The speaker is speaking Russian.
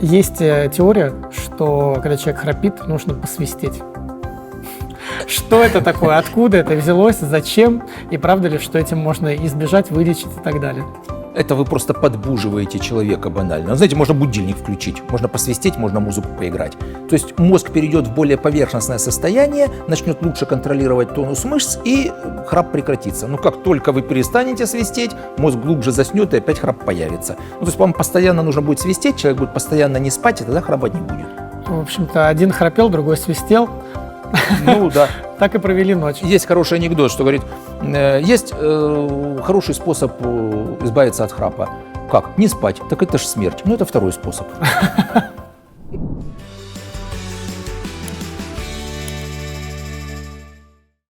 Есть теория, что когда человек храпит, нужно посвистеть. Что это такое? Откуда это взялось? Зачем? И правда ли, что этим можно избежать, вылечить и так далее? Это вы просто подбуживаете человека банально. Знаете, можно будильник включить, можно посвистеть, можно музыку поиграть. То есть мозг перейдет в более поверхностное состояние, начнет лучше контролировать тонус мышц, и храп прекратится. Но как только вы перестанете свистеть, мозг глубже заснет, и опять храп появится. Ну, то есть вам постоянно нужно будет свистеть, человек будет постоянно не спать, и тогда храпать не будет. В общем-то, один храпел, другой свистел. Ну да. Так и провели ночь. Есть хороший анекдот, что говорит, есть хороший способ избавиться от храпа. Как? Не спать. Так это же смерть. Ну, это второй способ.